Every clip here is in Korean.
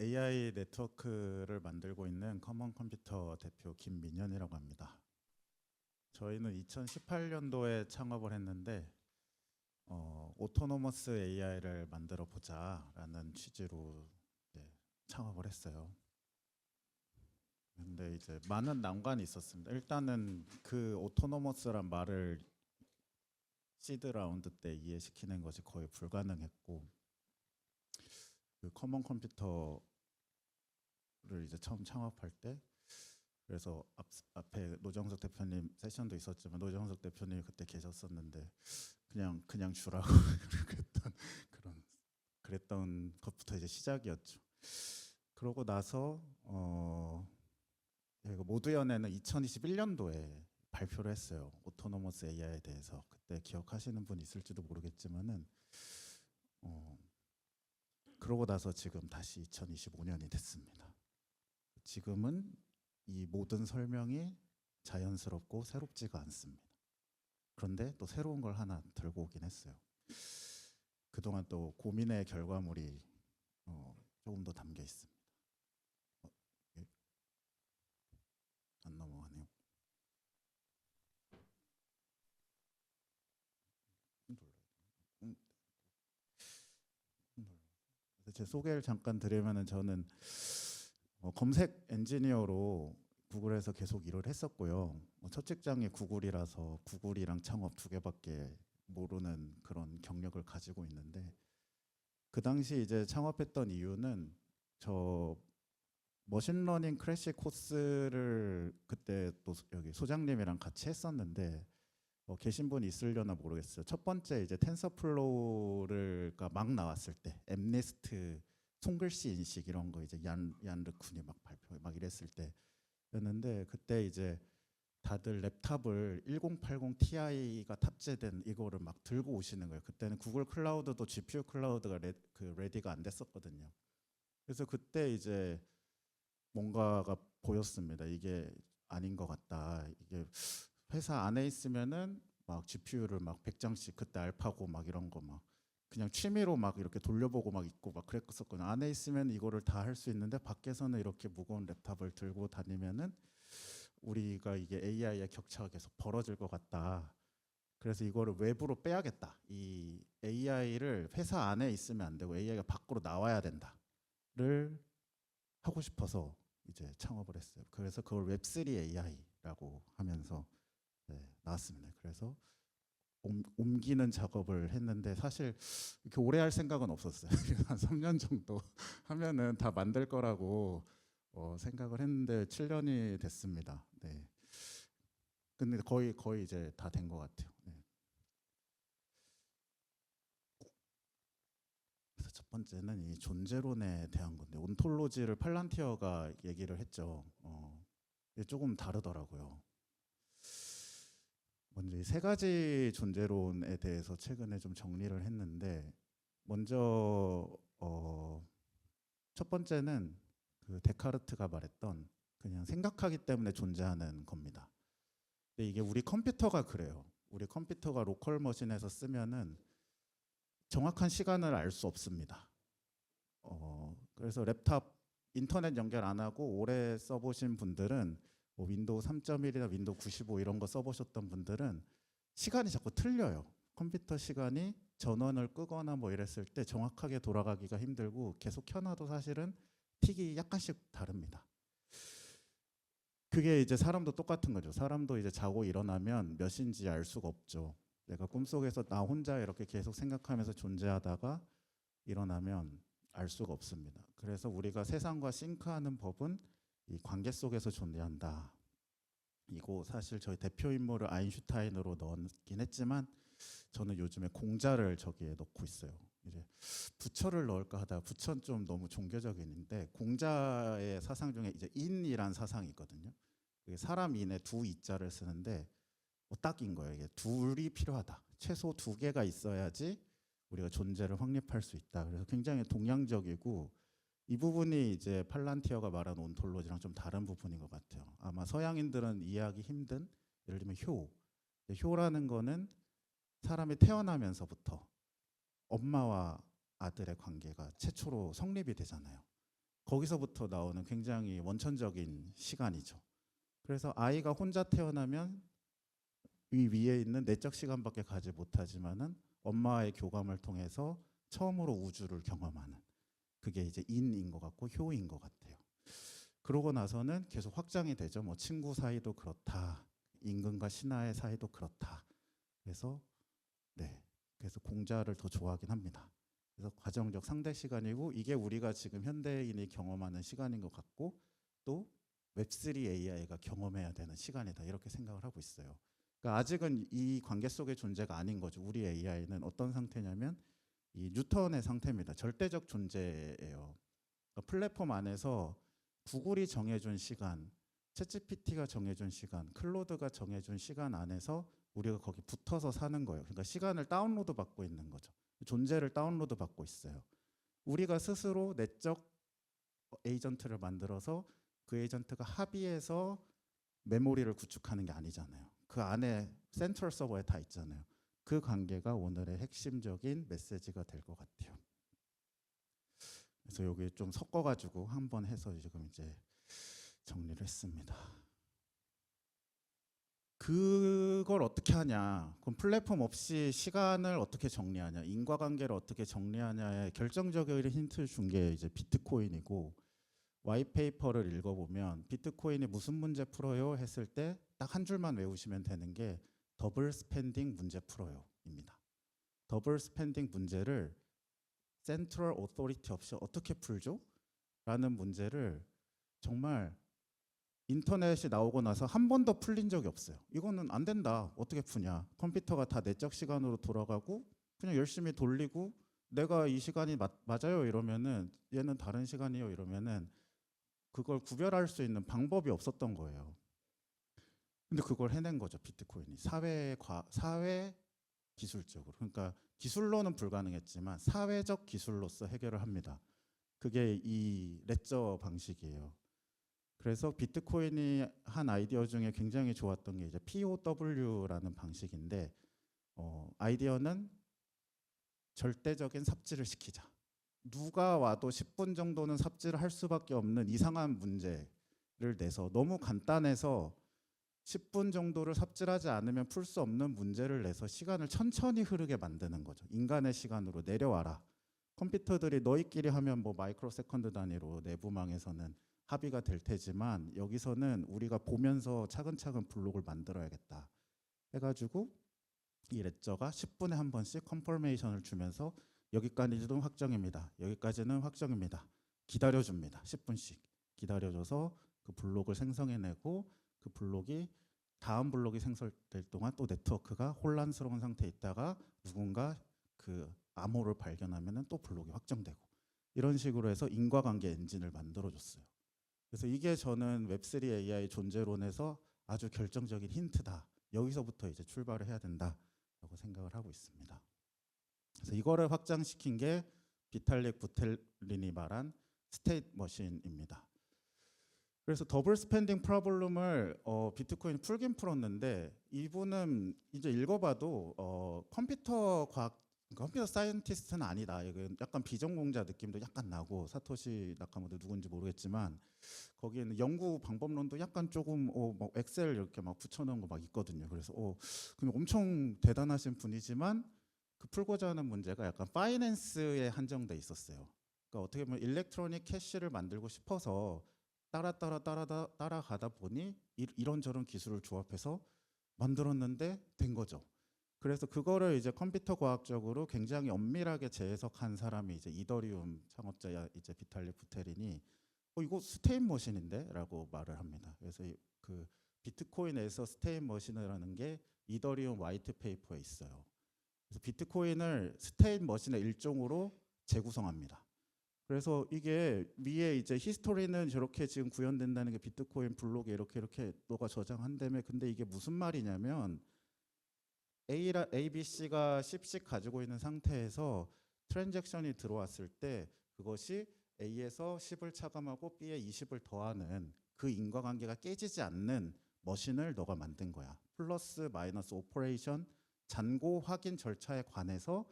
AI 네트워크를 만들고 있는 커먼 컴퓨터 대표 김민현이라고 합니다. 저희는 2018년도에 창업을 했는데 오토노머스 AI를 만들어 보자라는 취지로 창업을 했어요. 근데 이제 많은 난관이 있었습니다. 일단은 그 오토노머스란 말을 시드 라운드 때 이해시키는 것이 거의 불가능했고, 그 커먼 컴퓨터를 이제 처음 창업할 때, 그래서 앞에 노정석 대표님 세션도 있었지만 노정석 대표님이 그때 계셨었는데 그냥 주라고 그랬던 것부터 이제 시작이었죠. 그러고 나서 모두연애는 2021년도에 발표를 했어요. 오토노머스 AI에 대해서. 그때 기억하시는 분 있을지도 모르겠지만은 그러고 나서 지금 다시 2025년이 됐습니다. 지금은 이 모든 설명이 자연스럽고 새롭지가 않습니다. 그런데 또 새로운 걸 하나 들고 오긴 했어요. 그동안 또 고민의 결과물이 조금 더 담겨 있습니다. 안 넘어가네요. 제 소개를 잠깐 드리면은 저는 검색 엔지니어로 구글에서 계속 일을 했었고요. 첫 직장이 구글이라서 구글이랑 창업 두 개밖에 모르는 그런 경력을 가지고 있는데, 그 당시 이제 창업했던 이유는 저 머신러닝 크래시 코스를 그때 또 여기 소장님이랑 같이 했었는데 계신 분 있으려나 모르겠어요. 첫 번째 이제 텐서플로우가 막 나왔을 때 엠니스트 손글씨 인식 이런 거 이제 얀 르쿤이 막 발표 막 이랬을 때였는데, 그때 이제 다들 랩탑을 1080 Ti가 탑재된 이거를 막 들고 오시는 거예요. 그때는 구글 클라우드도 GPU 클라우드가 레디가 안 됐었거든요. 그래서 그때 이제 뭔가가 보였습니다. 이게 아닌 것 같다. 이게 회사 안에 있으면은 막 GPU를 막 100장씩 그때 알파고 막 이런 거 막 그냥 취미로 막 이렇게 돌려보고 막 있고 막 그랬었거든요. 안에 있으면 이거를 다 할 수 있는데 밖에서는 이렇게 무거운 랩탑을 들고 다니면은 우리가 이게 AI의 격차가 계속 벌어질 것 같다. 그래서 이거를 외부로 빼야겠다. 이 AI를 회사 안에 있으면 안 되고 AI가 밖으로 나와야 된다를 하고 싶어서 이제 창업을 했어요. 그래서 그걸 웹3 AI라고 하면서 나왔습니다. 그래서 옮기는 작업을 했는데 사실 이렇게 오래 할 생각은 없었어요. 한 3년 정도 하면은 다 만들 거라고 생각을 했는데 7년이 됐습니다. 네. 근데 거의 이제 다 된 것 같아요. 네. 그래서 첫 번째는 이 존재론에 대한 건데, 온톨로지를 팔란티어가 얘기를 했죠. 이게 조금 다르더라고요. 먼저 이 세 가지 존재론에 대해서 최근에 좀 정리를 했는데, 먼저 첫 번째는 그 데카르트가 말했던 그냥 생각하기 때문에 존재하는 겁니다. 근데 이게 우리 컴퓨터가 그래요. 우리 컴퓨터가 로컬 머신에서 쓰면은 정확한 시간을 알 수 없습니다. 그래서 랩탑 인터넷 연결 안 하고 오래 써보신 분들은 뭐 윈도우 3.1이나 윈도우 95 이런 거 써보셨던 분들은 시간이 자꾸 틀려요. 컴퓨터 시간이 전원을 끄거나 뭐 이랬을 때 정확하게 돌아가기가 힘들고 계속 켜놔도 사실은 틱이 약간씩 다릅니다. 그게 이제 사람도 똑같은 거죠. 사람도 이제 자고 일어나면 몇 시인지 알 수가 없죠. 내가 꿈속에서 나 혼자 이렇게 계속 생각하면서 존재하다가 일어나면 알 수가 없습니다. 그래서 우리가 세상과 싱크하는 법은 이 관계 속에서 존재한다. 이거 사실 저희 대표 인물을 아인슈타인으로 넣긴 했지만 저는 요즘에 공자를 저기에 넣고 있어요. 이제 부처를 넣을까 하다가 부처는 좀 너무 종교적인데, 공자의 사상 중에 이제 인이란 사상이 있거든요. 사람 인에 두 이자를 쓰는데 딱인 거예요. 이게 둘이 필요하다. 최소 두 개가 있어야지 우리가 존재를 확립할 수 있다. 그래서 굉장히 동양적이고, 이 부분이 이제 팔란티어가 말한 온톨로지랑 좀 다른 부분인 것 같아요. 아마 서양인들은 이해하기 힘든, 예를 들면 효. 효라는 거는 사람이 태어나면서부터 엄마와 아들의 관계가 최초로 성립이 되잖아요. 거기서부터 나오는 굉장히 원천적인 시간이죠. 그래서 아이가 혼자 태어나면 이 위에 있는 내적 시간밖에 가지 못하지만은 엄마의 교감을 통해서 처음으로 우주를 경험하는, 그게 이제 인인 것 같고 효인 것 같아요. 그러고 나서는 계속 확장이 되죠. 뭐 친구 사이도 그렇다, 임금과 신하의 사이도 그렇다. 그래서 그래서 공자를 더 좋아하긴 합니다. 그래서 과정적 상대 시간이고, 이게 우리가 지금 현대인이 경험하는 시간인 것 같고, 또 웹3 AI가 경험해야 되는 시간이다, 이렇게 생각을 하고 있어요. 그러니까 아직은 이 관계 속의 존재가 아닌 거죠. 우리 AI는 어떤 상태냐면 이 뉴턴의 상태입니다. 절대적 존재예요. 그러니까 플랫폼 안에서 구글이 정해준 시간, 챗GPT가 정해준 시간, 클로드가 정해준 시간 안에서 우리가 거기 붙어서 사는 거예요. 그러니까 시간을 다운로드 받고 있는 거죠. 존재를 다운로드 받고 있어요. 우리가 스스로 내적 에이전트를 만들어서 그 에이전트가 합의해서 메모리를 구축하는 게 아니잖아요. 그 안에 센트럴 서버에 다 있잖아요. 그 관계가 오늘의 핵심적인 메시지가 될 것 같아요. 그래서 여기 좀 섞어가지고 한번 해서 지금 이제 정리를 했습니다. 그걸 어떻게 하냐? 그럼 플랫폼 없이 시간을 어떻게 정리하냐? 인과관계를 어떻게 정리하냐의 결정적인 힌트를 준 게 이제 비트코인이고, 와이페이퍼를 읽어보면 비트코인이 무슨 문제 풀어요 했을 때 딱 한 줄만 외우시면 되는 게 더블 스펜딩 문제 풀어요입니다. 더블 스펜딩 문제를 센트럴 오토리티 없이 어떻게 풀죠? 라는 문제를 정말 인터넷이 나오고 나서 한 번도 풀린 적이 없어요. 이거는 안 된다. 어떻게 푸냐? 컴퓨터가 다 내적 시간으로 돌아가고 그냥 열심히 돌리고, 내가 이 시간이 맞아요 이러면은 얘는 다른 시간이요 이러면은 그걸 구별할 수 있는 방법이 없었던 거예요. 근데 그걸 해낸 거죠, 비트코인이. 사회 기술적으로. 그러니까 기술로는 불가능했지만 사회적 기술로서 해결을 합니다. 그게 이 레저 방식이에요. 그래서 비트코인이 한 아이디어 중에 굉장히 좋았던 게 이제 POW라는 방식인데, 아이디어는 절대적인 삽질을 시키자. 누가 와도 10분 정도는 삽질을 할 수밖에 없는 이상한 문제를 내서, 너무 간단해서 10분 정도를 삽질하지 않으면 풀 수 없는 문제를 내서 시간을 천천히 흐르게 만드는 거죠. 인간의 시간으로 내려와라. 컴퓨터들이 너희끼리 하면 뭐 마이크로 세컨드 단위로 내부망에서는 합의가 될 테지만, 여기서는 우리가 보면서 차근차근 블록을 만들어야겠다 해가지고 이 레저가 10분에 한 번씩 컨퍼메이션을 주면서 여기까지는 확정입니다, 여기까지는 확정입니다, 기다려줍니다. 10분씩 기다려줘서 그 블록을 생성해내고, 그 블록이 다음 블록이 생성될 동안 또 네트워크가 혼란스러운 상태에 있다가 누군가 그 암호를 발견하면 또 블록이 확정되고, 이런 식으로 해서 인과관계 엔진을 만들어줬어요. 그래서 이게 저는 웹3 AI 존재론에서 아주 결정적인 힌트다. 여기서부터 이제 출발을 해야 된다라고 생각을 하고 있습니다. 그래서 이거를 확장시킨 게 비탈릭 부텔린이 말한 스테이트 머신입니다. 그래서 더블 스펜딩 프로블럼을 비트코인이 풀긴 풀었는데, 이분은 이제 읽어봐도 컴퓨터 사이언티스트는 아니다. 이건 약간 비전공자 느낌도 약간 나고, 사토시 나카모토 누군지 모르겠지만 거기에는 연구 방법론도 약간 조금 뭐 엑셀 이렇게 막 붙여놓은 거 막 있거든요. 그래서 그냥 엄청 대단하신 분이지만 그 풀고자 하는 문제가 약간 파이낸스에 한정돼 있었어요. 그러니까 어떻게 보면 일렉트로닉 캐시를 만들고 싶어서 따라가다 보니 이런저런 기술을 조합해서 만들었는데 된 거죠. 그래서 그거를 이제 컴퓨터 과학적으로 굉장히 엄밀하게 재해석한 사람이 이제 이더리움 창업자 이제 비탈릭 부테린이 이거 스테인 머신인데라고 말을 합니다. 그래서 그 비트코인에서 스테인 머신이라는 게 이더리움 화이트 페이퍼에 있어요. 그래서 비트코인을 스테인 머신의 일종으로 재구성합니다. 그래서 이게 위에 이제 히스토리는 저렇게 지금 구현된다는 게 비트코인 블록에 이렇게 너가 저장한다며. 근데 이게 무슨 말이냐면 A, B, C가 10씩 가지고 있는 상태에서 트랜잭션이 들어왔을 때 그것이 A에서 10을 차감하고 B에 20을 더하는 그 인과관계가 깨지지 않는 머신을 너가 만든 거야. 플러스 마이너스 오퍼레이션 잔고 확인 절차에 관해서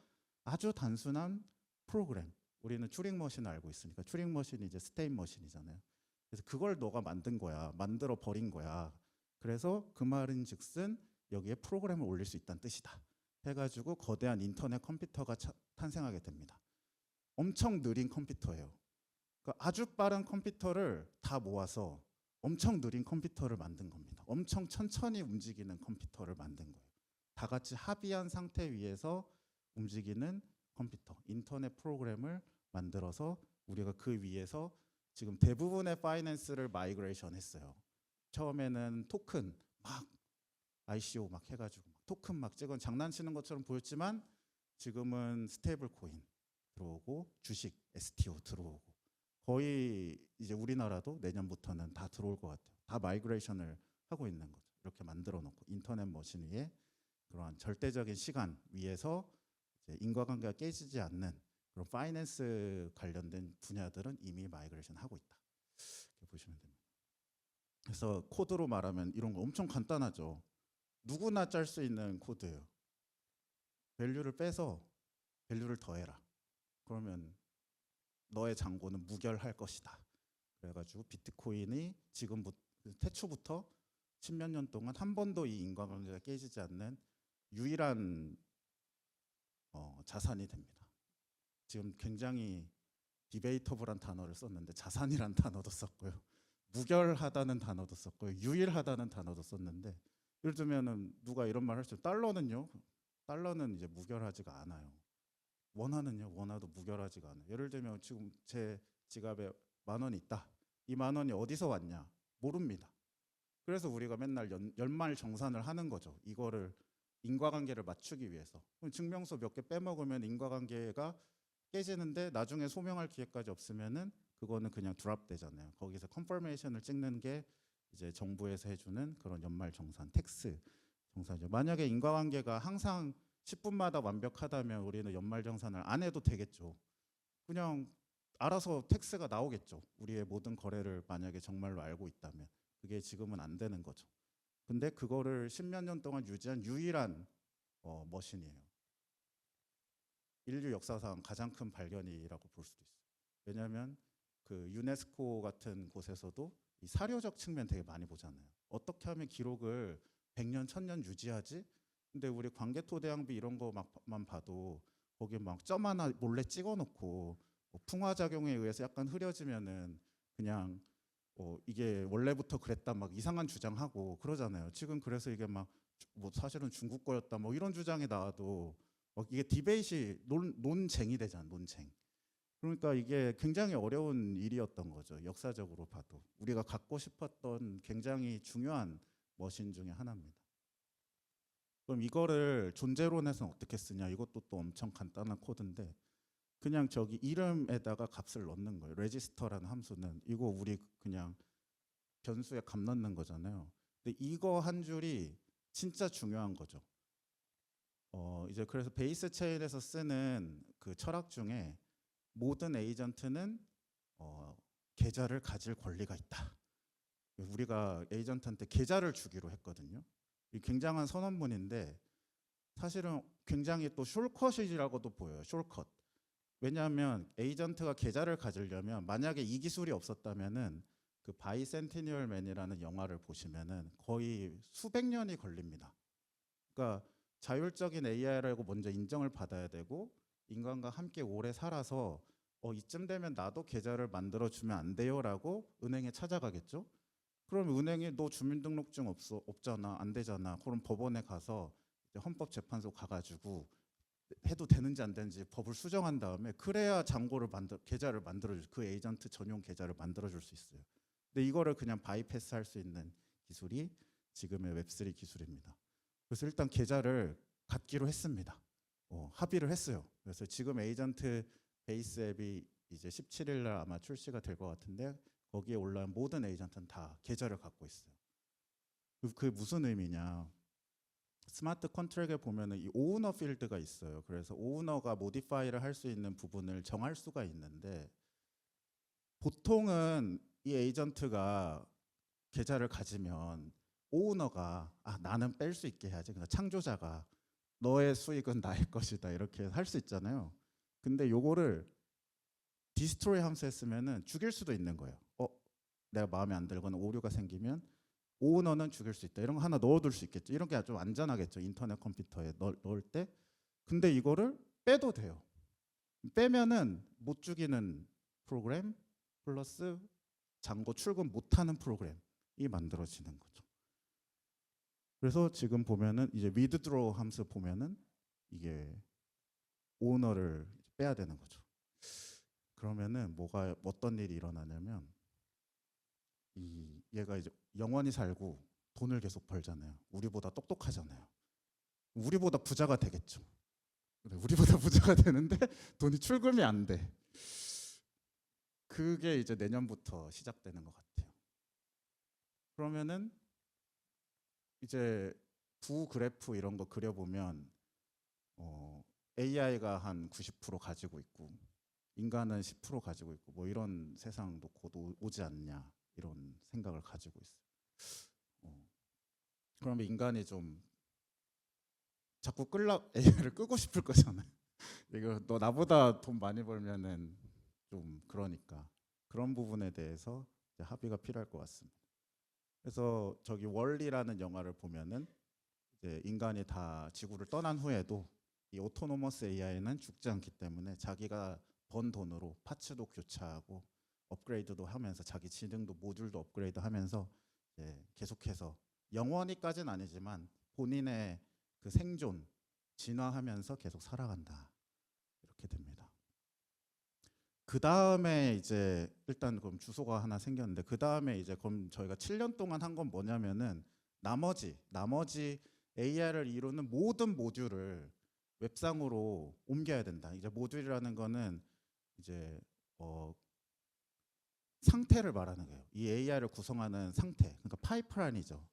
아주 단순한 프로그램, 우리는 튜링 머신을 알고 있으니까 튜링 머신이 이제 스테인 머신이잖아요. 그래서 그걸 너가 만든 거야. 만들어 버린 거야. 그래서 그 말인즉슨 여기에 프로그램을 올릴 수 있다는 뜻이다. 해가지고 거대한 인터넷 컴퓨터가 탄생하게 됩니다. 엄청 느린 컴퓨터예요. 그러니까 아주 빠른 컴퓨터를 다 모아서 엄청 느린 컴퓨터를 만든 겁니다. 엄청 천천히 움직이는 컴퓨터를 만든 거예요. 다 같이 합의한 상태 위에서 움직이는 컴퓨터, 인터넷 프로그램을 만들어서 우리가 그 위에서 지금 대부분의 파이낸스를 마이그레이션 했어요. 처음에는 토큰 막 ICO 막 해가지고 토큰 막 찍은 장난치는 것처럼 보였지만 지금은 스테이블 코인 들어오고 주식 STO 들어오고 거의 이제 우리나라도 내년부터는 다 들어올 것 같아요. 다 마이그레이션을 하고 있는 거죠. 이렇게 만들어 놓고 인터넷 머신 위에 그러한 절대적인 시간 위에서 이제 인과관계가 깨지지 않는 그런 파이낸스 관련된 분야들은 이미 마이그레이션 하고 있다. 이렇게 보시면 됩니다. 그래서 코드로 말하면 이런 거 엄청 간단하죠. 누구나 짤 수 있는 코드예요. 밸류를 빼서 밸류를 더해라. 그러면 너의 잔고는 무결할 것이다. 그래가지고 비트코인이 지금부터 태초부터 십몇 년 동안 한 번도 이 인과관계가 깨지지 않는 유일한 자산이 됩니다. 지금 굉장히 디베이터블한 단어를 썼는데 자산이란 단어도 썼고요. 무결하다는 단어도 썼고요. 유일하다는 단어도 썼는데 예를 들면은 누가 이런 말 할 수 있어요. 달러는요. 달러는 이제 무결하지가 않아요. 원화는요. 원화도 무결하지가 않아요. 예를 들면 지금 제 지갑에 10,000원이 있다. 이 10,000원이 어디서 왔냐? 모릅니다. 그래서 우리가 맨날 연말 정산을 하는 거죠. 이거를 인과관계를 맞추기 위해서. 그럼 증명서 몇 개 빼먹으면 인과관계가 깨지는데 나중에 소명할 기회까지 없으면은 그거는 그냥 드랍 되잖아요. 거기서 컨퍼메이션을 찍는 게 이제 정부에서 해주는 그런 연말 정산, 텍스 정산이죠. 만약에 인과관계가 항상 10분마다 완벽하다면 우리는 연말 정산을 안 해도 되겠죠. 그냥 알아서 텍스가 나오겠죠. 우리의 모든 거래를 만약에 정말로 알고 있다면. 그게 지금은 안 되는 거죠. 근데 그거를 십몇 년 동안 유지한 유일한 머신이에요. 인류 역사상 가장 큰 발견이라고 볼 수도 있어요. 왜냐하면 그 유네스코 같은 곳에서도 이 사료적 측면 되게 많이 보잖아요. 어떻게 하면 기록을 100년, 1000년 유지하지? 근데 우리 광개토대왕비 이런 거만 봐도 거기 막 점 하나 몰래 찍어놓고 뭐 풍화작용에 의해서 약간 흐려지면은 그냥 이게 원래부터 그랬다 막 이상한 주장하고 그러잖아요. 지금 그래서 이게 막 뭐 사실은 중국 거였다 뭐 이런 주장이 나와도 이게 디베이시 논쟁이 되잖아. 논쟁. 그러니까 이게 굉장히 어려운 일이었던 거죠. 역사적으로 봐도 우리가 갖고 싶었던 굉장히 중요한 머신 중에 하나입니다. 그럼 이거를 존재론에서는 어떻게 쓰냐? 이것도 또 엄청 간단한 코드인데 그냥 저기 이름에다가 값을 넣는 거예요. 레지스터라는 함수는 이거 우리 그냥 변수에 값 넣는 거잖아요. 근데 이거 한 줄이 진짜 중요한 거죠. 이제 그래서 베이스 체인에서 쓰는 그 철학 중에 모든 에이전트는 계좌를 가질 권리가 있다. 우리가 에이전트한테 계좌를 주기로 했거든요. 이 굉장한 선언문인데 사실은 굉장히 또 숄컷이라고도 보여요. 숄컷. 왜냐하면 에이전트가 계좌를 가지려면 만약에 이 기술이 없었다면은 그 바이센티니얼 맨이라는 영화를 보시면은 거의 수백 년이 걸립니다. 그러니까 자율적인 AI라고 먼저 인정을 받아야 되고 인간과 함께 오래 살아서 이쯤 되면 나도 계좌를 만들어주면 안 돼요라고 은행에 찾아가겠죠. 그럼 은행이 너 주민등록증 없잖아, 안 되잖아. 그럼 법원에 가서 헌법재판소 가가지고 해도 되는지 안 되는지 법을 수정한 다음에 그래야 계좌를 만들어줄 그 에이전트 전용 계좌를 만들어줄 수 있어요. 근데 이거를 그냥 바이패스할 수 있는 기술이 지금의 웹3 기술입니다. 그래서 일단 계좌를 갖기로 했습니다. 합의를 했어요. 그래서 지금 에이전트 베이스 앱이 이제 17일 날 아마 출시가 될 것 같은데 거기에 올라온 모든 에이전트는 다 계좌를 갖고 있어요. 그게 무슨 의미냐? 스마트 컨트랙에 보면은 이 오우너 필드가 있어요. 그래서 오우너가 모디파이를 할 수 있는 부분을 정할 수가 있는데 보통은 이 에이전트가 계좌를 가지면 오우너가 나는 뺄 수 있게 해야지. 그러니까 창조자가 너의 수익은 나의 것이다 이렇게 할 수 있잖아요. 근데 요거를 디스트로이 함수 했으면은 죽일 수도 있는 거예요. 내가 마음에 안 들거나 오류가 생기면 오너는 죽일 수 있다. 이런 거 하나 넣어둘 수 있겠죠. 이런 게 좀 안전하겠죠. 인터넷 컴퓨터에 넣을 때. 근데 이거를 빼도 돼요. 빼면은 못 죽이는 프로그램 플러스 잔고 출근 못하는 프로그램이 만들어지는 거죠. 그래서 지금 보면은 이제 withdraw 함수 보면은 이게 오너를 빼야 되는 거죠. 그러면은 어떤 일이 일어나냐면 얘가 이제 영원히 살고 돈을 계속 벌잖아요. 우리보다 똑똑하잖아요. 우리보다 부자가 되겠죠. 우리보다 부자가 되는데 돈이 출금이 안 돼. 그게 이제 내년부터 시작되는 것 같아요. 그러면은 이제 부 그래프 이런 거 그려보면 AI가 한 90% 가지고 있고 인간은 10% 가지고 있고 뭐 이런 세상도 곧 오지 않냐 이런 생각을 가지고 있어요. 그러면 인간이 좀 자꾸 AI를 끄고 싶을 거잖아요. 이거 너 나보다 돈 많이 벌면은 좀 그러니까 그런 부분에 대해서 이제 합의가 필요할 것 같습니다. 그래서 저기 월리라는 영화를 보면은 이제 인간이 다 지구를 떠난 후에도 이 오토노머스 AI는 죽지 않기 때문에 자기가 번 돈으로 파츠도 교체하고 업그레이드도 하면서 자기 지능도 모듈도 업그레이드하면서 계속해서 영원히까지는 아니지만 본인의 그 생존 진화하면서 계속 살아간다 이렇게 됩니다. 그 다음에 이제 일단 그럼 주소가 하나 생겼는데 그 다음에 이제 그럼 저희가 7년 동안 한 건 뭐냐면은 나머지 AI를 이루는 모든 모듈을 웹상으로 옮겨야 된다. 이제 모듈이라는 거는 이제 상태를 말하는 거예요. 이 AI를 구성하는 상태, 그러니까 파이프라인이죠.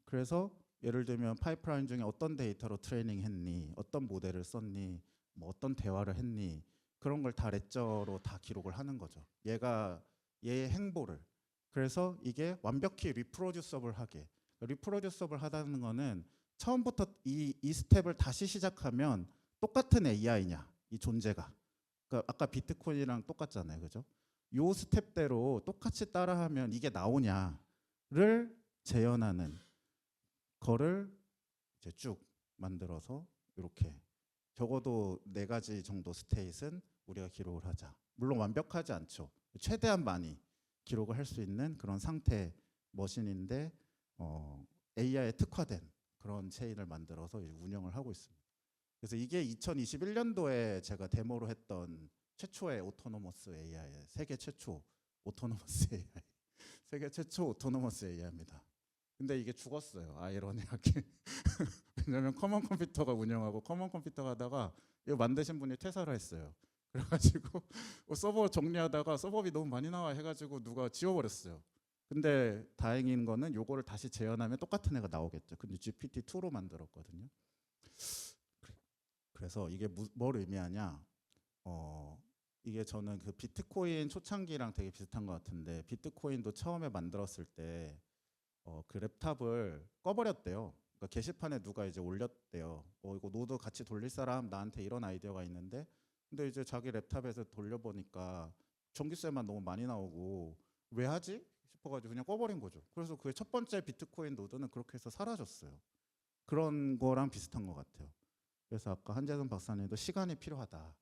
그래서 예를 들면 파이프라인 중에 어떤 데이터로 트레이닝 했니, 어떤 모델을 썼니, 뭐 어떤 대화를 했니, 그런 걸 다 레저로 다 기록을 하는 거죠. 얘의 행보를. 그래서 이게 완벽히 리프로듀서블하게, 리프로듀서블 하다는 거는 처음부터 이 스텝을 다시 시작하면 똑같은 AI냐, 이 존재가. 그러니까 아까 비트코인이랑 똑같잖아요, 그죠? 요 스텝대로 똑같이 따라하면 이게 나오냐를 재현하는 거를 이제 쭉 만들어서 이렇게 적어도 4가지 정도 스테이트는 우리가 기록을 하자. 물론 완벽하지 않죠. 최대한 많이 기록을 할 수 있는 그런 상태 머신인데 AI에 특화된 그런 체인을 만들어서 운영을 하고 있습니다. 그래서 이게 2021년도에 제가 데모로 했던 최초의 오토노머스 AI, 세계 최초 오토노머스 AI, 세계 최초 오토노머스 AI입니다. 근데 이게 죽었어요. 아이러니하게. 왜냐면 커먼 컴퓨터가 운영하고 커먼 컴퓨터가 하다가 이거 만드신 분이 퇴사를 했어요. 그래가지고 서버 정리하다가 서버비 너무 많이 나와 해가지고 누가 지워버렸어요. 근데 다행인 거는 요거를 다시 재현하면 똑같은 애가 나오겠죠. 근데 GPT-2로 만들었거든요. 그래서 이게 뭘 의미하냐? 이게 저는 그 비트코인 초창기랑 되게 비슷한 것 같은데 비트코인도 처음에 만들었을 때 그 랩탑을 꺼버렸대요. 그러니까 게시판에 누가 이제 올렸대요. 이거 노드 같이 돌릴 사람 나한테 이런 아이디어가 있는데 근데 이제 자기 랩탑에서 돌려보니까 전기세만 너무 많이 나오고 왜 하지? 싶어가지고 그냥 꺼버린 거죠. 그래서 그 첫 번째 비트코인 노드는 그렇게 해서 사라졌어요. 그런 거랑 비슷한 것 같아요. 그래서 아까 한재선 박사님도 시간이 필요하다.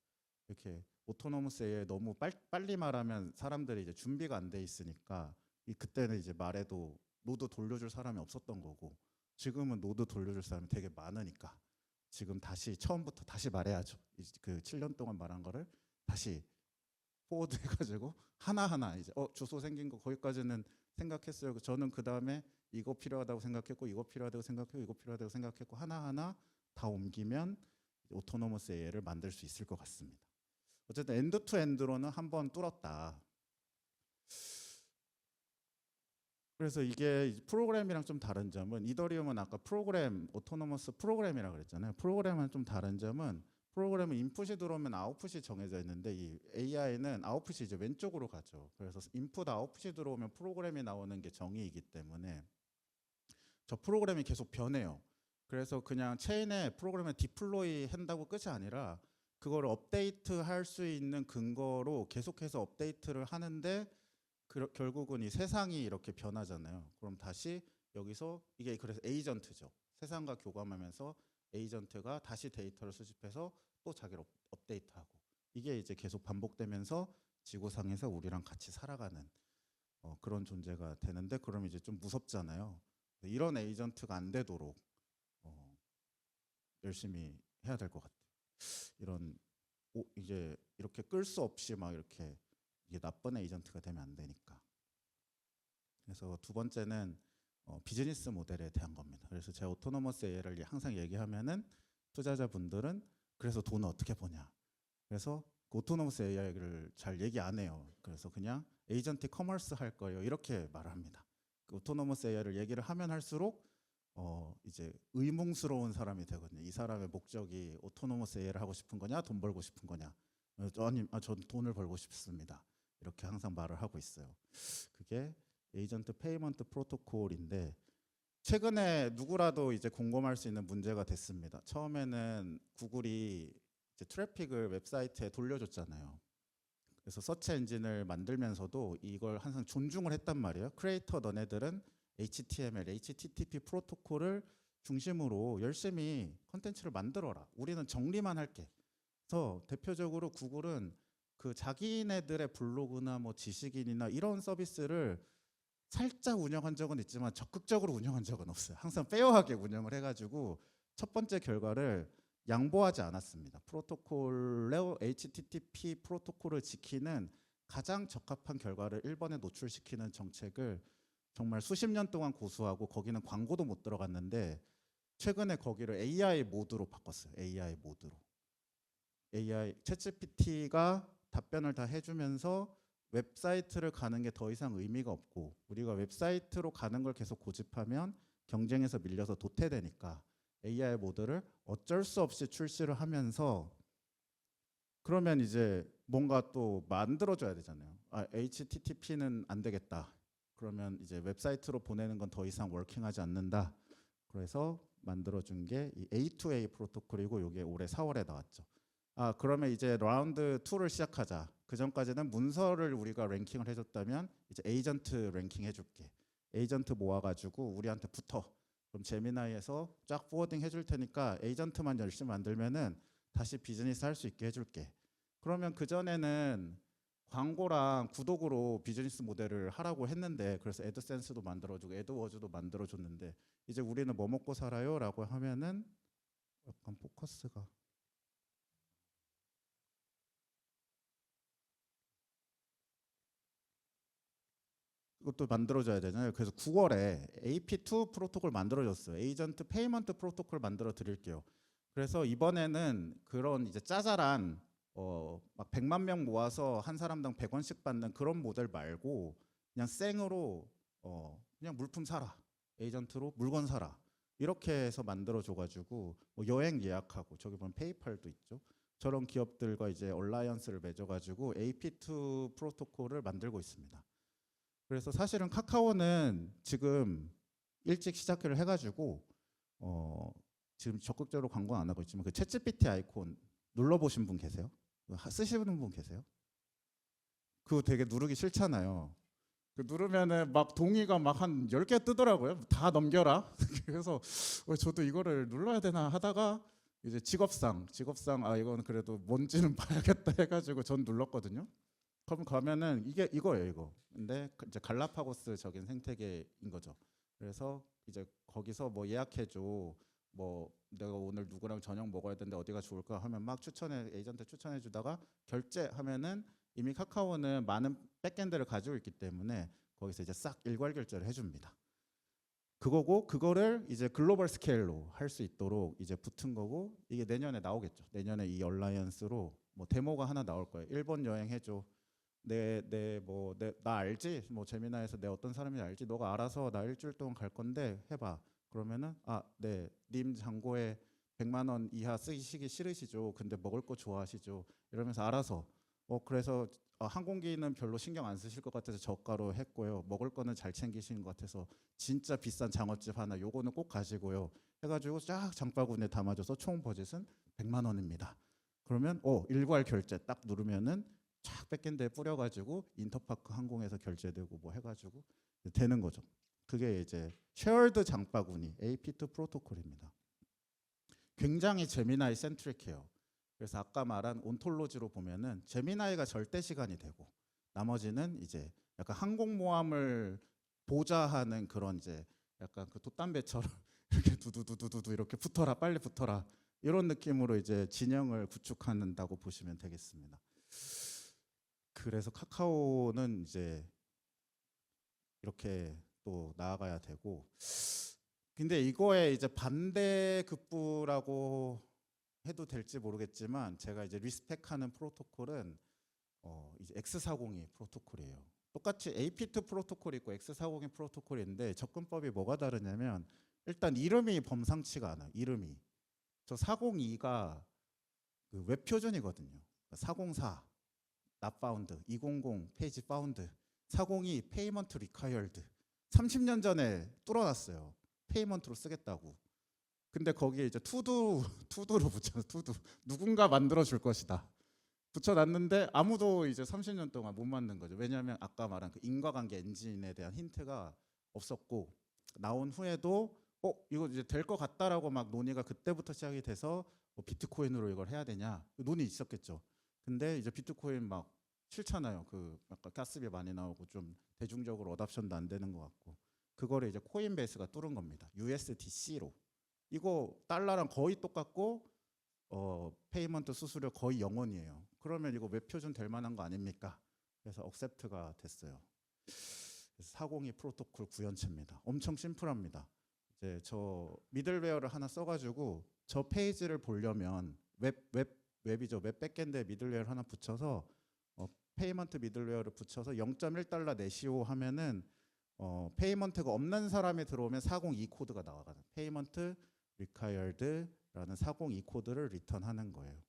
이렇게 오토노머스에 너무 빨리 말하면 사람들이 이제 준비가 안 돼 있으니까 그때는 이제 말해도 노드 돌려줄 사람이 없었던 거고 지금은 노드 돌려줄 사람이 되게 많으니까 지금 다시 처음부터 다시 말해야죠. 그 7년 동안 말한 거를 다시 포워드 해가지고 하나하나 이제 주소 생긴 거 거기까지는 생각했어요. 저는 그 다음에 이거 필요하다고 생각했고 이거 필요하다고 생각했고 이거 필요하다고 생각했고 하나하나 다 옮기면 오토노머스 AI를 만들 수 있을 것 같습니다. 어쨌든 엔드 투 엔드로는 한번 뚫었다. 그래서 이게 프로그램이랑 좀 다른 점은 이더리움은 아까 오토노머스 프로그램이라고 그랬잖아요. 프로그램은 좀 다른 점은 프로그램은 인풋이 들어오면 아웃풋이 정해져 있는데 이 AI는 아웃풋이 이제 왼쪽으로 가죠. 그래서 인풋 아웃풋이 들어오면 프로그램이 나오는 게 정의이기 때문에 저 프로그램이 계속 변해요. 그래서 그냥 체인에 프로그램을 디플로이 한다고 끝이 아니라 그거를 업데이트할 수 있는 근거로 계속해서 업데이트를 하는데 결국은 이 세상이 이렇게 변하잖아요. 그럼 다시 여기서 이게 그래서 에이전트죠. 세상과 교감하면서 에이전트가 다시 데이터를 수집해서 또 자기를 업데이트하고 이게 이제 계속 반복되면서 지구상에서 우리랑 같이 살아가는 그런 존재가 되는데 그럼 이제 좀 무섭잖아요. 이런 에이전트가 안 되도록 열심히 해야 될 것 같아요. 이런 이제 이렇게 끌 수 없이 막 이렇게 이게 나쁜 에이전트가 되면 안 되니까. 그래서 두 번째는 비즈니스 모델에 대한 겁니다. 그래서 제가 오토노머스 AI를 항상 얘기하면은 투자자분들은 그래서 돈을 어떻게 버냐. 그래서 그 오토노머스 AI를 잘 얘기 안 해요. 그래서 그냥 에이전트 커머스 할 거예요. 이렇게 말을 합니다. 그 오토노머스 AI를 얘기를 하면 할수록 이제 의문스러운 사람이 되거든요. 이 사람의 목적이 오토노머스 AI를 하고 싶은 거냐, 돈 벌고 싶은 거냐. 아니, 전 돈을 벌고 싶습니다. 이렇게 항상 말을 하고 있어요. 그게 에이전트 페이먼트 프로토콜인데 최근에 누구라도 이제 공감할 수 있는 문제가 됐습니다. 처음에는 구글이 이제 트래픽을 웹사이트에 돌려줬잖아요. 그래서 서치 엔진을 만들면서도 이걸 항상 존중을 했단 말이에요. 크리에이터 너네들은 HTML, HTTP 프로토콜을 중심으로 열심히 컨텐츠를 만들어라. 우리는 정리만 할게. 그래서 대표적으로 구글은 그 자기네들의 블로그나 뭐 지식인이나 이런 서비스를 살짝 운영한 적은 있지만 적극적으로 운영한 적은 없어요. 항상 페어하게 운영을 해가지고 첫 번째 결과를 양보하지 않았습니다. 프로토콜의 HTTP 프로토콜을 지키는 가장 적합한 결과를 1번에 노출시키는 정책을 정말 수십 년 동안 고수하고 거기는 광고도 못 들어갔는데 최근에 거기를 AI 모드로 바꿨어요. AI 모드로. AI 챗GPT가 답변을 다 해주면서 웹사이트를 가는 게 더 이상 의미가 없고 우리가 웹사이트로 가는 걸 계속 고집하면 경쟁에서 밀려서 도태되니까 AI 모드를 어쩔 수 없이 출시를 하면서 그러면 이제 뭔가 또 만들어줘야 되잖아요. HTTP는 안 되겠다. 그러면 이제 웹사이트로 보내는 건 더 이상 워킹하지 않는다. 그래서 만들어준 게 이 A2A 프로토콜이고 이게 올해 4월에 나왔죠. 그러면 이제 라운드 2를 시작하자. 그 전까지는 문서를 우리가 랭킹을 해줬다면 이제 에이전트 랭킹 해줄게. 에이전트 모아가지고 우리한테 붙어. 그럼 제미나이에서 쫙 포워딩 해줄 테니까 에이전트만 열심히 만들면은 다시 비즈니스 할 수 있게 해줄게. 그러면 그 전에는 광고랑 구독으로 비즈니스 모델을 하라고 했는데 그래서 애드센스도 만들어주고 애드워즈도 만들어줬는데 이제 우리는 뭐 먹고 살아요?라고 하면은 약간 포커스가 그것도 만들어줘야 되잖아요. 그래서 9월에 AP2 프로토콜 만들어줬어요. 에이전트 페이먼트 프로토콜 만들어 드릴게요. 그래서 이번에는 그런 이제 짜잘한 막 100만 명 모아서 한 사람당 100원씩 받는 그런 모델 말고 그냥 생으로 그냥 물품 사라. 에이전트로 물건 사라. 이렇게 해서 만들어 줘가지고 뭐 여행 예약하고 저기 보면 페이팔도 있죠. 저런 기업들과 이제 얼라이언스를 맺어가지고 AP2 프로토콜을 만들고 있습니다. 그래서 사실은 카카오는 지금 일찍 시작을 해가지고 지금 적극적으로 광고 안 하고 있지만 그 챗GPT 아이콘 눌러보신 분 계세요? 쓰시는 분 계세요? 그거 되게 누르기 싫잖아요. 그 누르면은 막 동의가 막 한 10개 뜨더라고요. 다 넘겨라. 그래서 저도 이거를 눌러야 되나 하다가 이제 직업상 이건 그래도 뭔지는 봐야겠다 해가지고 전 눌렀거든요. 그럼 가면은 이게 이거예요, 이거. 근데 이제 갈라파고스적인 생태계인 거죠. 그래서 이제 거기서 뭐 예약해줘. 뭐 내가 오늘 누구랑 저녁 먹어야 되는데 어디가 좋을까 하면 막 에이전트 추천해 주다가 결제하면은 이미 카카오는 많은 백엔드를 가지고 있기 때문에 거기서 이제 싹 일괄 결제를 해줍니다. 그거고 그거를 이제 글로벌 스케일로 할 수 있도록 이제 붙은 거고 이게 내년에 나오겠죠. 내년에 이 얼라이언스로 뭐 데모가 하나 나올 거예요. 일본 여행 해줘. 나 알지? 뭐 재미나에서 내 어떤 사람인지 알지? 너가 알아서 나 일주일 동안 갈 건데 해봐. 그러면은 님 잔고에 100만 원 이하 쓰시기 싫으시죠? 근데 먹을 거 좋아하시죠? 이러면서 알아서 그래서 항공기는 별로 신경 안 쓰실 것 같아서 저가로 했고요. 먹을 거는 잘 챙기시는 것 같아서 진짜 비싼 장어집 하나 요거는 꼭 가시고요. 해가지고 쫙 장바구니에 담아줘서 총 버짓은 100만 원입니다. 그러면 일괄 결제 딱 누르면은 쫙 백엔드에 뿌려가지고 인터파크 항공에서 결제되고 뭐 해가지고 되는 거죠. 그게 이제 쉐어드 장바구니 AP2 프로토콜입니다. 굉장히 제미나이 센트릭해요. 그래서 아까 말한 온톨로지로 보면은 제미나이가 절대 시간이 되고 나머지는 이제 약간 항공모함을 보좌하는 그런 이제 약간 그 돛담배처럼 이렇게 두두두두두 이렇게 붙어라 빨리 붙어라 이런 느낌으로 이제 진영을 구축한다고 보시면 되겠습니다. 그래서 카카오는 이제 이렇게 또 나아가야 되고, 근데 이거에 이제 반대급부라고 해도 될지 모르겠지만 제가 이제 리스펙하는 프로토콜은 이제 X402 프로토콜이에요. 똑같이 AP2 프로토콜이 있고 X402 프로토콜이 있는데 접근법이 뭐가 다르냐면 일단 이름이 범상치가 않아요. 이름이 저 402가 그 웹 표준이거든요. 404 not found, 200 페이지 found, 402 payment required. 30년 전에 뚫어놨어요. 페이먼트로 쓰겠다고. 근데 거기에 이제 투두로 붙여서 투두 누군가 만들어 줄 것이다 붙여놨는데 아무도 이제 30년 동안 못 만든 거죠. 왜냐하면 아까 말한 그 인과관계 엔진에 대한 힌트가 없었고 나온 후에도 이거 이제 될 것 같다라고 막 논의가 그때부터 시작이 돼서 비트코인으로 이걸 해야 되냐 논의 있었겠죠. 근데 이제 비트코인 막 싫잖아요. 그 아까 가스비 많이 나오고 좀 대중적으로 어답션도 안 되는 것 같고 그거를 이제 코인베이스가 뚫은 겁니다. USDC로. 이거 달러랑 거의 똑같고 페이먼트 수수료 거의 0원이에요. 그러면 이거 웹 표준 될 만한 거 아닙니까? 그래서 억셉트가 됐어요. 402 프로토콜 구현체입니다. 엄청 심플합니다. 이제 저 미들웨어를 하나 써가지고 저 페이지를 보려면 웹이죠. 웹 백엔드에 미들웨어를 하나 붙여서 페이먼트 미들웨어를 붙여서 0.1달러 내시오 하면은 페이먼트가 없는 사람이 들어오면 402 코드가 나와가는 페이먼트 required라는 402 코드를 리턴하는 거예요.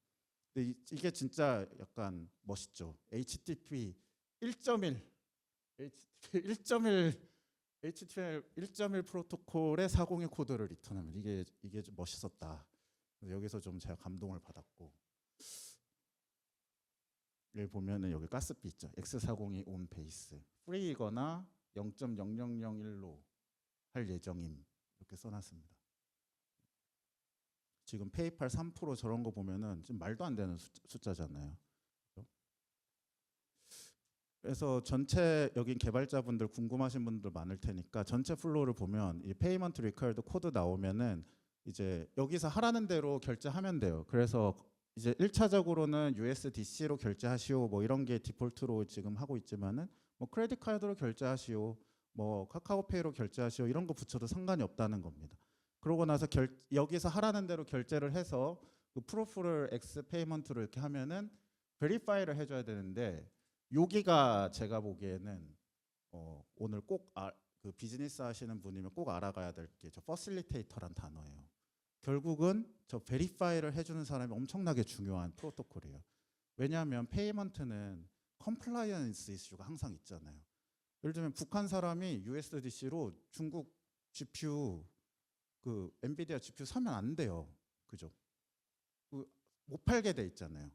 근데 이게 진짜 약간 멋있죠. HTTP 1.1 HTML 1.1 프로토콜의 402 코드를 리턴하면 이게 좀 멋있었다. 여기서 좀 제가 감동을 받았고 여기 보면은 여기 가스비 있죠. X402 온 베이스 프리이거나 0.0001로 할 예정임 이렇게 써놨습니다. 지금 페이팔 3% 저런 거 보면은 좀 말도 안 되는 숫자잖아요. 그래서 전체 여긴 개발자분들 궁금하신 분들 많을 테니까 전체 플로우를 보면 이 페이먼트 리퀘어드 코드 나오면은 이제 여기서 하라는 대로 결제하면 돼요. 그래서 이제 1차적으로는 USDC로 결제하시오 뭐 이런 게 디폴트로 지금 하고 있지만은 뭐 크레딧 카드로 결제하시오 뭐 카카오페이로 결제하시오 이런 거 붙여도 상관이 없다는 겁니다. 그러고 나서 여기서 하라는 대로 결제를 해서 그 프로프를 X 페이먼트로 이렇게 하면은 베리파이를 해줘야 되는데 여기가 제가 보기에는 오늘 꼭 그 비즈니스 하시는 분이면 꼭 알아가야 될 게 저 퍼실리테이터란 단어예요. 결국은 저 베리파이를 해주는 사람이 엄청나게 중요한 프로토콜이에요. 왜냐하면 페이먼트는 컴플라이언스 이슈가 항상 있잖아요. 예를 들면 북한 사람이 USDC로 중국 GPU 그 엔비디아 GPU 사면 안 돼요. 그죠? 못 팔게 돼 있잖아요.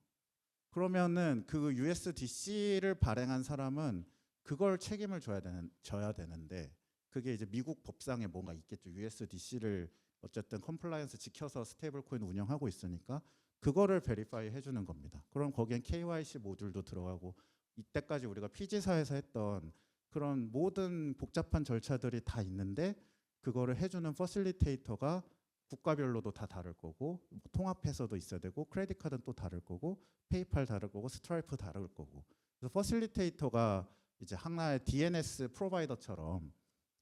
그러면은 그 USDC를 발행한 사람은 그걸 책임을 져야 되는데 그게 이제 미국 법상에 뭔가 있겠죠. USDC를 어쨌든 컴플라이언스 지켜서 스테이블 코인 운영하고 있으니까 그거를 베리파이 해주는 겁니다. 그럼 거기엔 KYC 모듈도 들어가고 이때까지 우리가 피지사에서 했던 그런 모든 복잡한 절차들이 다 있는데 그거를 해주는 퍼실리테이터가 국가별로도 다 다를 거고 통합해서도 있어야 되고 크레딧 카드는 또 다를 거고 페이팔 다를 거고 스트라이프 다를 거고 그래서 퍼실리테이터가 이제 하나의 DNS 프로바이더처럼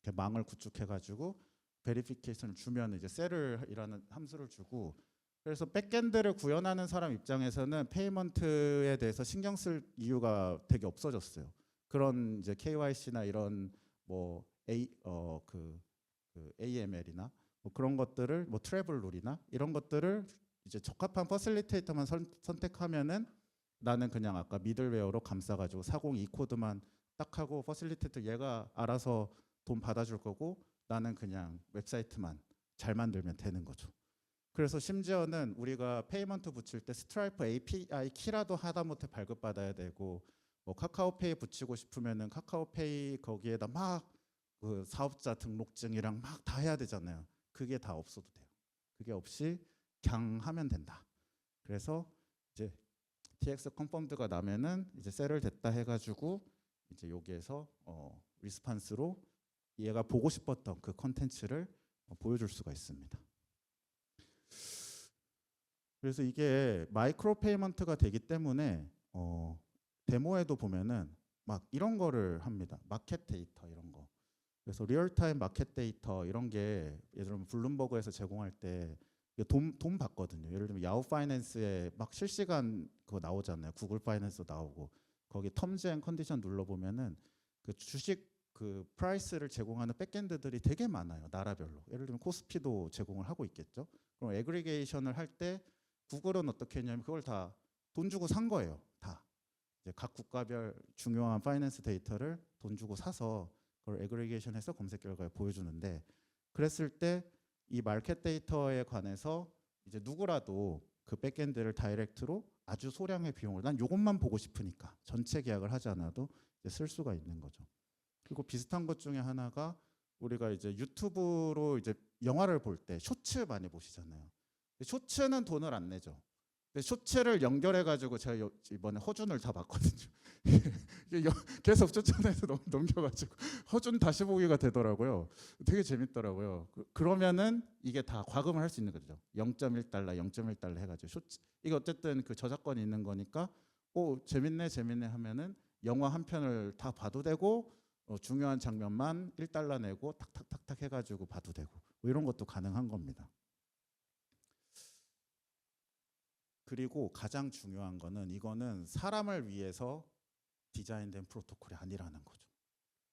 이렇게 망을 구축해가지고 베리피케이션을 주면 이제 셀을이라는 함수를 주고 그래서 백엔드를 구현하는 사람 입장에서는 페이먼트에 대해서 신경 쓸 이유가 되게 없어졌어요. 그런 이제 KYC나 이런 뭐 AML이나 뭐 그런 것들을 뭐 트래블 룰이나 이런 것들을 이제 적합한 퍼실리테이터만 선택하면은 나는 그냥 아까 미들웨어로 감싸가지고 402 코드만 딱 하고 퍼실리테이터 얘가 알아서 돈 받아줄 거고 나는 그냥 웹사이트만 잘 만들면 되는 거죠. 그래서 심지어는 우리가 페이먼트 붙일 때 스트라이프 API 키라도 하다못해 발급받아야 되고, 뭐 카카오페이 붙이고 싶으면은 카카오페이 거기에다 막 그 사업자 등록증이랑 막 다 해야 되잖아요. 그게 다 없어도 돼요. 그게 없이 그냥 하면 된다. 그래서 이제 TX 컨펌드가 나면은 이제 셀을 됐다 해가지고 이제 여기에서 리스판스로 얘가 보고 싶었던 그 컨텐츠를 보여줄 수가 있습니다. 그래서 이게 마이크로 페이먼트가 되기 때문에 데모에도 보면은 막 이런 거를 합니다. 마켓 데이터 이런 거. 그래서 리얼타임 마켓 데이터 이런 게 예를 들면 블룸버그에서 제공할 때 돈 받거든요. 예를 들면 야후 파이낸스에 막 실시간 그거 나오잖아요. 구글 파이낸스 나오고 거기 텀즈 앤 컨디션 눌러보면은 그 주식 그 프라이스를 제공하는 백엔드들이 되게 많아요. 나라별로. 예를 들면 코스피도 제공을 하고 있겠죠. 그럼 애그리게이션을 할 때 구글은 어떻게 했냐면 그걸 다 돈 주고 산 거예요. 다. 이제 각 국가별 중요한 파이낸스 데이터를 돈 주고 사서 그걸 애그리게이션해서 검색 결과에 보여주는데, 그랬을 때 이 마켓 데이터에 관해서 이제 누구라도 그 백엔드를 다이렉트로 아주 소량의 비용을 난 이것만 보고 싶으니까 전체 계약을 하지 않아도 이제 쓸 수가 있는 거죠. 그리고 비슷한 것 중에 하나가 우리가 이제 유튜브로 이제 영화를 볼 때 쇼츠 많이 보시잖아요. 쇼츠는 돈을 안 내죠. 근데 쇼츠를 연결해 가지고 제가 이번에 허준을 다 봤거든요. 계속 쫓아내서 넘겨가지고 허준 다시 보기가 되더라고요. 되게 재밌더라고요. 그러면은 이게 다 과금을 할 수 있는 거죠. 0.1달러, 0.1달러 해가지고 쇼츠 이게 어쨌든 그 저작권이 있는 거니까 재밌네 하면은 영화 한 편을 다 봐도 되고 중요한 장면만 1달러 내고 탁탁탁탁 해가지고 봐도 되고 뭐 이런 것도 가능한 겁니다. 그리고 가장 중요한 거는 이거는 사람을 위해서 디자인된 프로토콜이 아니라는 거죠.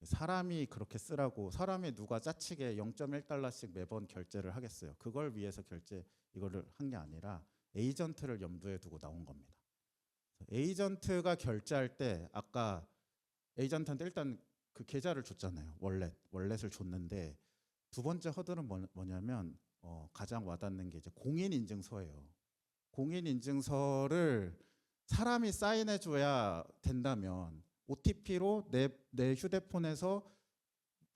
사람이 그렇게 쓰라고 사람이 누가 짜치게 0.1달러씩 매번 결제를 하겠어요. 그걸 위해서 이거를 한 게 아니라 에이전트를 염두에 두고 나온 겁니다. 에이전트가 결제할 때 아까 에이전트한테 일단 그 계좌를 줬잖아요. 월렛을 줬는데 두 번째 허들은 뭐냐면 가장 와닿는 게 이제 공인인증서예요. 공인인증서를 사람이 사인해줘야 된다면 OTP로 내 휴대폰에서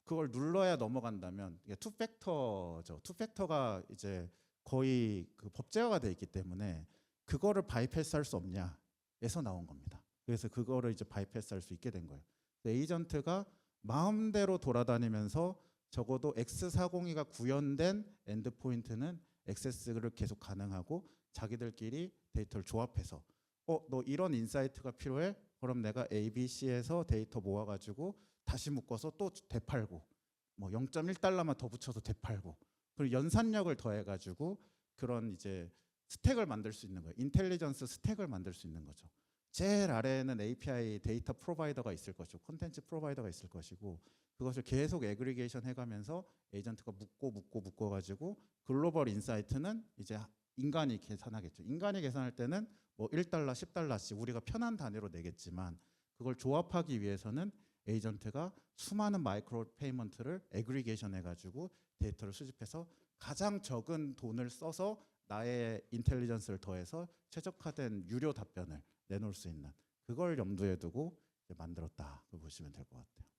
그걸 눌러야 넘어간다면 이게 투팩터죠. 투팩터가 이제 거의 그 법제화가 돼 있기 때문에 그거를 바이패스할 수 없냐에서 나온 겁니다. 그래서 그거를 이제 바이패스할 수 있게 된 거예요. 에이전트가 마음대로 돌아다니면서 적어도 X402가 구현된 엔드포인트는 액세스를 계속 가능하고 자기들끼리 데이터를 조합해서 너 이런 인사이트가 필요해? 그럼 내가 ABC에서 데이터 모아가지고 다시 묶어서 또 되팔고 뭐 0.1달러만 더 붙여서 되팔고 그리고 연산력을 더해가지고 그런 이제 스택을 만들 수 있는 거예요. 인텔리전스 스택을 만들 수 있는 거죠. 제일 아래에는 API 데이터 프로바이더가 있을 것이고 콘텐츠 프로바이더가 있을 것이고 그것을 계속 애그리게이션 해가면서 에이전트가 묶어가지고 글로벌 인사이트는 이제 인간이 계산하겠죠. 인간이 계산할 때는 뭐 1달러, 10달러씩 우리가 편한 단위로 내겠지만 그걸 조합하기 위해서는 에이전트가 수많은 마이크로 페이먼트를 애그리게이션 해가지고 데이터를 수집해서 가장 적은 돈을 써서 나의 인텔리전스를 더해서 최적화된 유료 답변을 내놓을 수 있는 그걸 염두에 두고 만들었다. 보시면 될 것 같아요.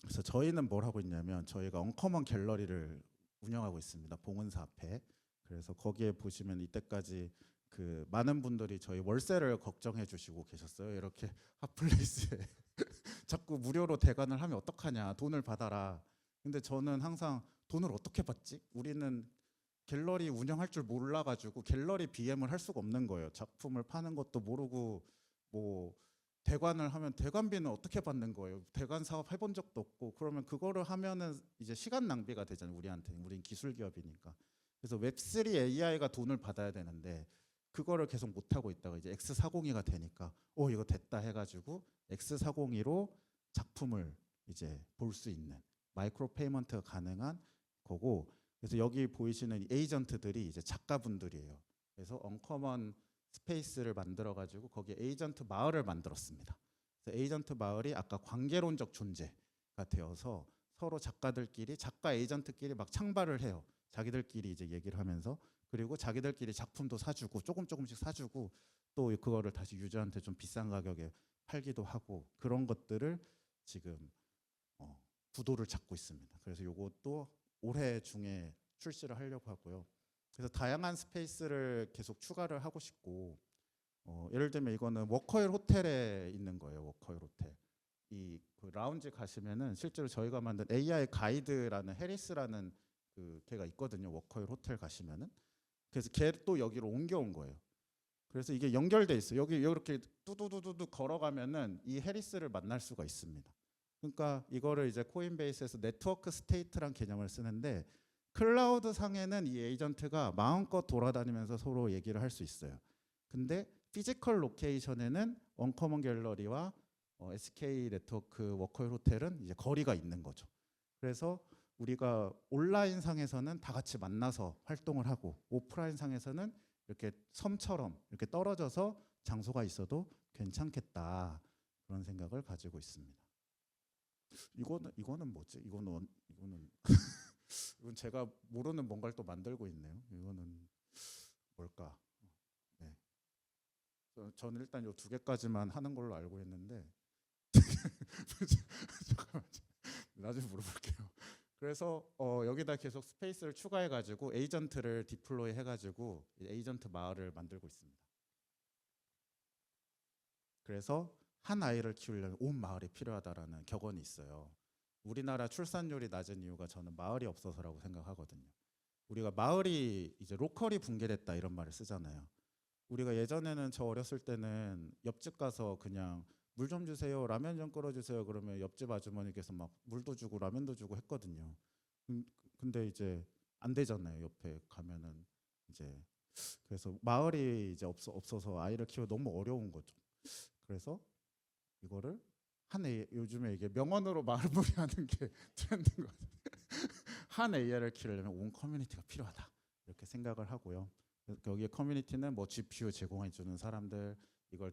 그래서 저희는 뭘 하고 있냐면 저희가 언커먼 갤러리를 운영하고 있습니다. 봉은사 앞에. 그래서 거기에 보시면 이때까지 그 많은 분들이 저희 월세를 걱정해 주시고 계셨어요. 이렇게 핫플레이스에 자꾸 무료로 대관을 하면 어떡하냐. 돈을 받아라. 근데 저는 항상 돈을 어떻게 받지? 우리는 갤러리 운영할 줄 몰라가지고 갤러리 BM을 할 수가 없는 거예요. 작품을 파는 것도 모르고 뭐 대관을 하면 대관비는 어떻게 받는 거예요? 대관 사업 해본 적도 없고 그러면 그거를 하면은 이제 시간 낭비가 되잖아요. 우린 기술 기업이니까. 그래서 웹3 AI가 돈을 받아야 되는데 그거를 계속 못 하고 있다가 이제 X402가 되니까 이거 됐다 해가지고 X402로 작품을 이제 볼 수 있는 마이크로 페이먼트가 가능한 거고. 그래서 여기 보이시는 에이전트들이 이제 작가분들이에요. 그래서 언커먼 스페이스를 만들어가지고 거기에 에이전트 마을을 만들었습니다. 그래서 에이전트 마을이 아까 관계론적 존재가 되어서 서로 작가들끼리 작가 에이전트끼리 막 창발을 해요. 자기들끼리 이제 얘기를 하면서 그리고 자기들끼리 작품도 사주고 조금씩 사주고 또 그거를 다시 유저한테 좀 비싼 가격에 팔기도 하고 그런 것들을 지금 구도를 잡고 있습니다. 그래서 이것도 올해 중에 출시를 하려고 하고요. 그래서 다양한 스페이스를 계속 추가를 하고 싶고 예를 들면 이거는 워커힐 호텔에 있는 거예요. 워커힐 호텔. 그 라운지 가시면은 실제로 저희가 만든 AI 가이드라는 해리스라는 그 걔가 있거든요. 워커힐 호텔 가시면은. 그래서 걔 또 여기로 옮겨온 거예요. 그래서 이게 연결돼 있어요. 여기 이렇게 뚜두두두두 걸어가면은 이 해리스를 만날 수가 있습니다. 그러니까 이거를 이제 코인베이스에서 네트워크 스테이트란 개념을 쓰는데 클라우드 상에는 이 에이전트가 마음껏 돌아다니면서 서로 얘기를 할 수 있어요. 근데 피지컬 로케이션에는 원커먼 갤러리와 SK 네트워크 워커힐 호텔은 이제 거리가 있는 거죠. 그래서 우리가 온라인 상에서는 다 같이 만나서 활동을 하고 오프라인 상에서는 이렇게 섬처럼 이렇게 떨어져서 장소가 있어도 괜찮겠다 그런 생각을 가지고 있습니다. 이거는 뭐지? 이건 이건 제가 모르는 뭔가를 또 만들고 있네요. 이거는 뭘까? 네. 저는 일단 이 두 개까지만 하는 걸로 알고 있는데 잠깐만 나중에 물어볼게요. 그래서 여기다 계속 스페이스를 추가해가지고 에이전트를 디플로이 해가지고 에이전트 마을을 만들고 있습니다. 그래서 한 아이를 키우려면 온 마을이 필요하다라는 격언이 있어요. 우리나라 출산율이 낮은 이유가 저는 마을이 없어서라고 생각하거든요. 우리가 마을이 이제 로컬이 붕괴됐다 이런 말을 쓰잖아요. 우리가 예전에는 저 어렸을 때는 옆집 가서 그냥 물 좀 주세요, 라면 좀 끓여주세요 그러면 옆집 아주머니께서 막 물도 주고 라면도 주고 했거든요. 근데 이제 안 되잖아요. 옆에 가면은 이제 그래서 마을이 이제 없어서 아이를 키워 너무 어려운 거죠. 그래서 이거를 요즘에 이게 명언으로 마무리하는 게 트렌드인 것 같아요. 한 AI를 키우려면 온 커뮤니티가 필요하다 이렇게 생각을 하고요. 여기에 커뮤니티는 뭐 GPU 제공해주는 사람들, 이걸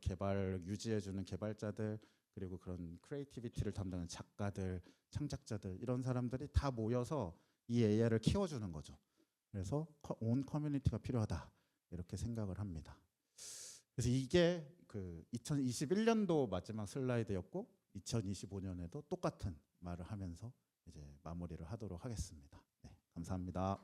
유지해주는 개발자들, 그리고 그런 크리에이티비티를 담당하는 작가들, 창작자들 이런 사람들이 다 모여서 이 AI를 키워주는 거죠. 그래서 온 커뮤니티가 필요하다 이렇게 생각을 합니다. 그래서 이게 그 2021년도 마지막 슬라이드였고 2025년에도 똑같은 말을 하면서 이제 마무리를 하도록 하겠습니다. 네, 감사합니다.